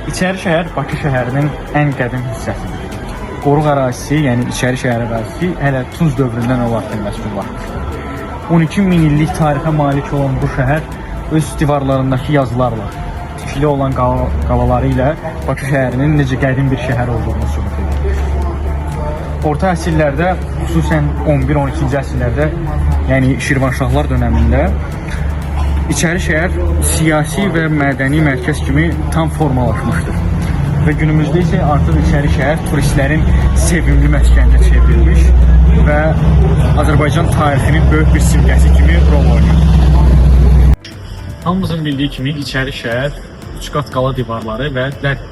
İçəri şəhər Bakı şəhərinin ən qədim hissəsidir. Qoruq ərazisi, yəni içəri şəhər ərazisi hələ Tunc dövründən olarkən məskunlaşmışdır. 12 min illik tarixə malik olan bu şəhər öz divarlarındakı yazılarla, tikili olan qalaları ilə Bakı şəhərinin necə qədim bir şəhər olduğunu sübut edir. Orta əsrlərdə, xüsusən 11-12-ci əsrlərdə, yəni Şirvanşahlar dönəmində İçəri şəhər siyasi və mədəni mərkəz kimi tam formalaşmışdır. Və günümüzdə isə artıq içəri şəhər turistlərin sevimli məskəninə çevrilmiş və Azərbaycan tarixinin böyük bir simgəsi kimi rol oynayır. Hamımızın bildiyi kimi içəri şəhər 3 qat qala divarları və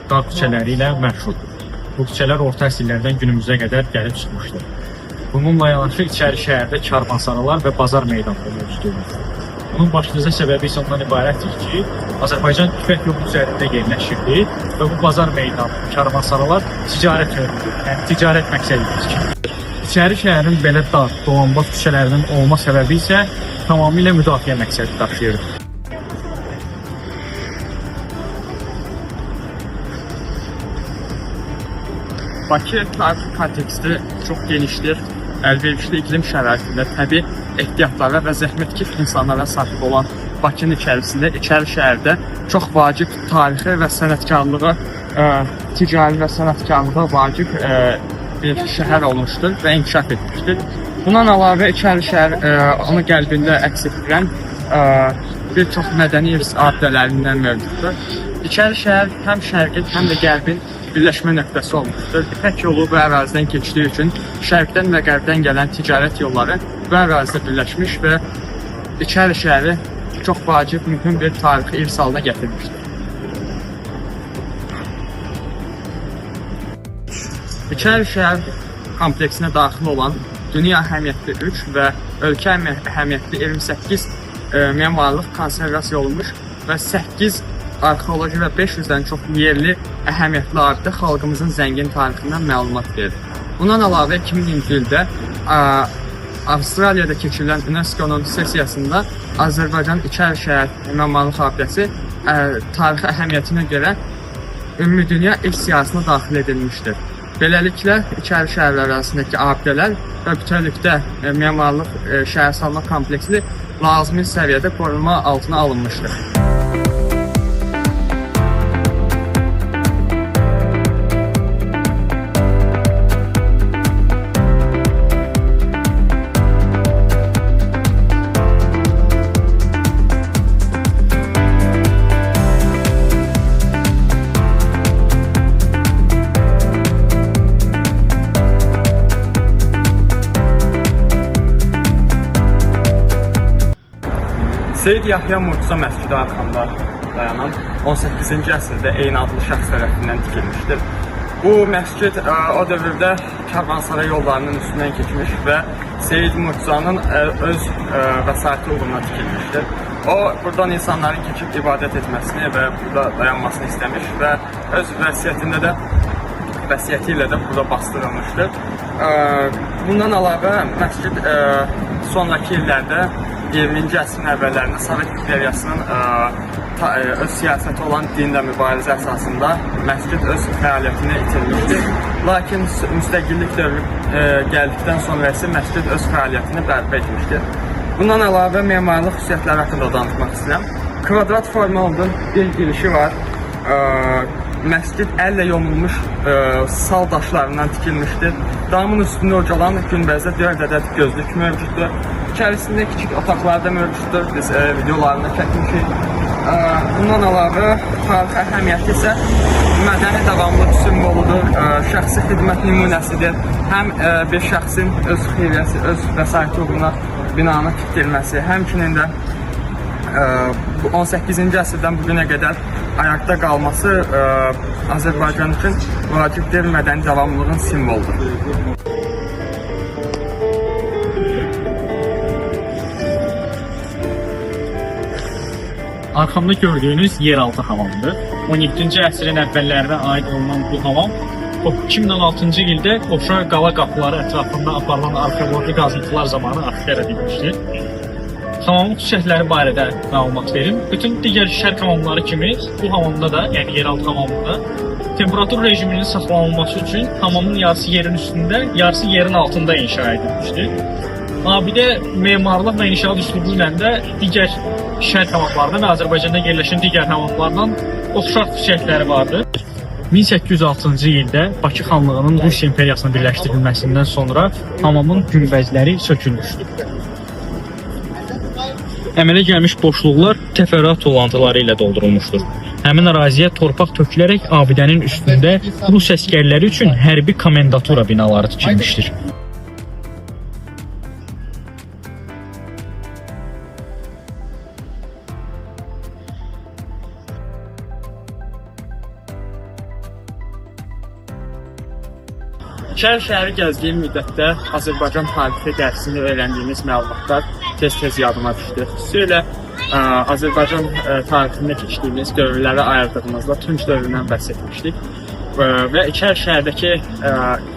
dar küçələri ilə məşhurdur. Bu küçələr orta əsrlərdən günümüzə qədər gəlib çıxmışdır. Bununla yanaşı içəri şəhərdə karvansaralar və bazar meydanları mövcuddur. Bunun başlıca səbəbi isə ondan ibarətdir ki, Azərbaycan İpək yolu üzərində yerləşirdi və bu bazar meydanı, karvansaralar ticarət yönüdür, yəni ticarət məqsədidir. İçəri şəhərin belə dar, dolanbaz küçələrinin olma səbəbi isə tamamilə müdafiə məqsədi daşıyır. Bakı tarixi konteksti çox genişdir. Əlverişli iqlim şəraitində təbii ehtiyatlara və zəhmətkəş insanlara sahib olan Bakının içərisində, içəri şəhərdə çox vacib tarixi və sənətkarlığa, ticari və sənətkarlığa vacib bir şəhər olmuşdur və inkişaf etmişdir. Bundan əlavə içəri şəhər onu qəlbində əks etdirən bir çox mədəni irs abidələrindən mövcuddur. İçəri şəhər həm şərqin, həm də qərbin birləşmə nöqtəsi olmuşdur. İpək yolu bu ərazidən keçdiyi üçün şərqdən və qərbdən gələn ticarət yolları bu ərazidə birləşmiş və içəri şəhəri çox vacib, mühüm bir tarixi irs halına gətirmişdir. İçəri şəhər kompleksinə daxil olan dünya əhəmiyyətli 3 və ölkə əhəmiyyətli 28 memarlıq konservasiya olunmuş və 8 arxeoloji və 500-dən çox yerli əhəmiyyətli abiddə xalqımızın zəngin tarixindən məlumat verir. Bundan əlavə 2000-ci ildə Avstraliyada keçirilən UNESCO-nun sessiyasında Azərbaycan İçəri şəhər memarlıq abidəsi tarixi əhəmiyyətinə görə ümumdünya ilk siyahısına daxil edilmişdir. Beləliklə, içəri şəhərlər arasındakı abidələr və bütövlükdə memarlıq şəhərsalma kompleksi lazımi səviyyədə qorunma altına alınmışdır. Seyid Yahya Murtuza məscidi arxamda dayanan 18-ci əsrdə eyni adlı şəxs tərəfindən tikilmişdir. Bu məscid o dövrdə karvansaray yollarının üstündən keçmiş və Seyid Murtuzanın öz vəsaiti uğruna tikilmişdir. O, buradan insanların keçib ibadət etməsini və burada dayanmasını istəmiş və öz vəsiyyəti ilə də burada bastırılmışdır. Bundan əlavə məscid sonraki illərdə 20-ci əsrin əvvəllərində Sovet imperiyasının öz siyasəti olan dinlə mübarizə əsasında məscid öz fəaliyyətini itirmişdir. Lakin müstəqillik dövrü gəldikdən sonra isə məscid öz fəaliyyətini bərpa etmişdir. Bundan əlavə memarlıq xüsusiyyətləri haqqında danışmaq istəyirəm. Kvadrat formalı bir girişi var. Məscid əllə yonulmuş sal daşlarından tikilmişdir. Damın üstündə ucalan günbəzdə 4 ədəd gözlük mövcuddur. İçərisində kiçik otaqlar da mövcuddur. Biz videolarını çəkmişik. Bundan əlavə tarixi əhəmiyyəti isə mədəni davamlılıq simvoludur, şəxsi xidmət nümunəsidir. Həm bir şəxsin öz xeyriyyəsi, öz vəsaiti uğruna binanı tikdirməsi, həmçinin də 18-ci əsrdən bugünə qədər ayaqda qalması Azərbaycan üçün vacib bir mədəni davamlılığın simvoludur. Arxamda gördüyünüz yeraltı hamamdır. 17-ci əsrin əvvəllərinə aid olunan bu hamam 2016-cı ildə Qoşa qala qapıları ətrafında aparılan arxeoloji qazıntılar zamanı aşkar edilmişdir. Hamamın xüsusiyyətləri barədə məlumat verim. Bütün digər şərq hamamları kimi bu hamamda da, yəni yeraltı hamamında temperatur rejiminin saxlanılması üçün hamamın yarısı yerin üstündə, yarısı yerin altında inşa edilmişdir. Abidə memarlıq və inşaat üslubu ilə də digər şərq hamamlarından və Azərbaycanda yerləşən digər hamamlardan oxşar xüsusiyyətləri vardır. 1806-cı ildə Bakı xanlığının Rusiya imperiyasına birləşdirilməsindən sonra hamamın günbəzləri sökülmüşdür. Əmələ gəlmiş boşluqlar təfərrüat tullantıları ilə doldurulmuşdur. Həmin əraziyə torpaq tökülərək abidənin üstündə Rus əsgərləri üçün hərbi komendatura binaları tikilmişdir. Şəhər şəhəri gəzdiyim müddətdə Azərbaycan tarixi dərsində öyrəndiyimiz məlumatlar tez-tez yadıma düşdü. Xüsusilə Azərbaycan tarixində keçdiyimiz dövrlərə ayırdığımızda Tunc dövründən bəhs etmişdik. Və İçəri şəhərdəki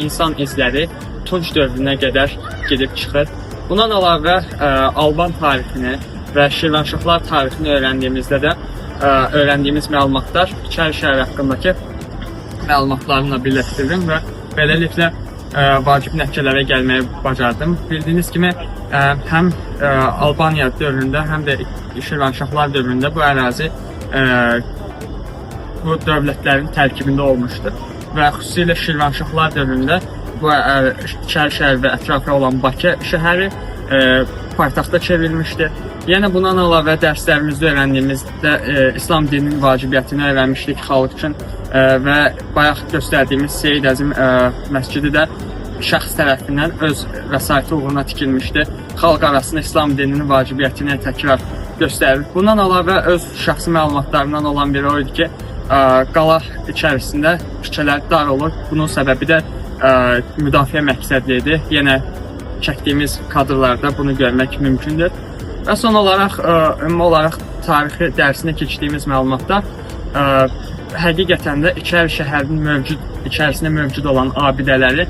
insan izləri Tunc dövrünə qədər gedib çıxır. Bundan əlavə Alban tarixini və Şirvanşahlar tarixini öyrəndiyimizdə də öyrəndiyimiz məlumatlar İçəri şəhər haqqındakı məlumatlarla birləşdirdim və beləliklə vacib nəticələrə gəlməyi bacardım. Bildiyiniz kimi həm Albaniya dövründə, həm də Şirvanşahlar dövründə bu ərazi bu dövlətlərin tərkibində olmuşdur və xüsusilə Şirvanşahlar dövründə bu İçəri şəhər və ətrafı olan Bakı şəhəri paytaxta çevrilmişdir. Yenə bundan əlavə dərslərimizdə öyrəndiyimizdə İslam dininin vacibiyyətini öyrənmişdik xalq üçün və bayaq göstərdiyimiz Seyid Əzim məscidi də şəxs tərəfindən öz vəsaiti uğruna tikilmişdi. Xalq arasında İslam dininin vacibiyyətini təkrar göstərir. Bundan əlavə öz şəxsi məlumatlarından olan biri o idi ki, qala içərisində küçələr dar olur. Bunun səbəbi də müdafiə məqsədli idi. Yenə çəkdiyimiz kadrlarda bunu görmək mümkündür. Və son olaraq, ümumi olaraq tarixi dərsində keçdiyimiz məlumatda həqiqətən də İçəri şəhərinin içərisində mövcud olan abidələri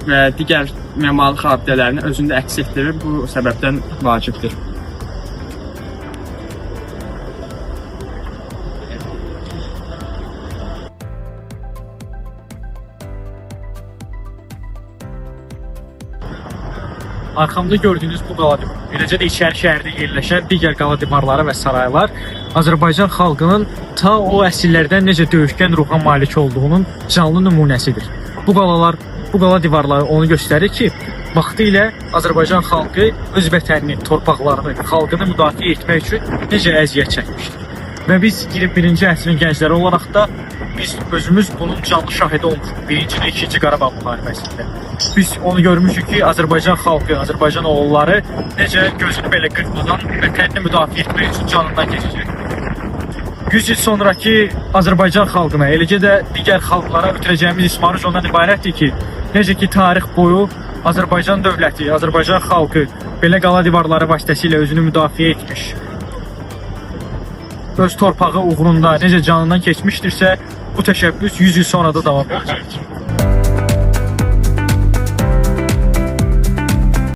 və digər memarlıq abidələrini özündə əks etdirir. Bu səbəbdən vacibdir. Arxamda gördüyünüz bu qala divarı, eləcə də İçəri şəhərdə yerləşən digər qala divarları və saraylar Azərbaycan xalqının ta o əsillərdən necə döyüşkən ruha malik olduğunun canlı nümunəsidir. Bu qala divarları onu göstərir ki, vaxtilə Azərbaycan xalqı öz vətənini, torpaqlarını, xalqını müdafiə etmək üçün necə əziyyət çəkmişdir. Və biz 21-ci əsrin gəncləri olaraq da biz özümüz bunun canlı şahidi olmuşuq 1-ci və 2-ci Qarabağ müharibəsində. Biz onu görmüşük ki, Azərbaycan xalqı, Azərbaycan oğulları necə gözünü belə qırpmadan vətənini müdafiə etmək üçün canından keçəcək. 100 il sonraki Azərbaycan xalqına, eləcə də digər xalqlara ötürəcəyimiz ismarış ondan ibarətdir ki, necə ki tarix boyu Azərbaycan dövləti, Azərbaycan xalqı belə qala divarları vasitəsilə özünü müdafiə etmiş, öz torpağı uğrunda necə canından keçmişdirsə, bu təşəbbüs 100 il sonra da davam edəcək.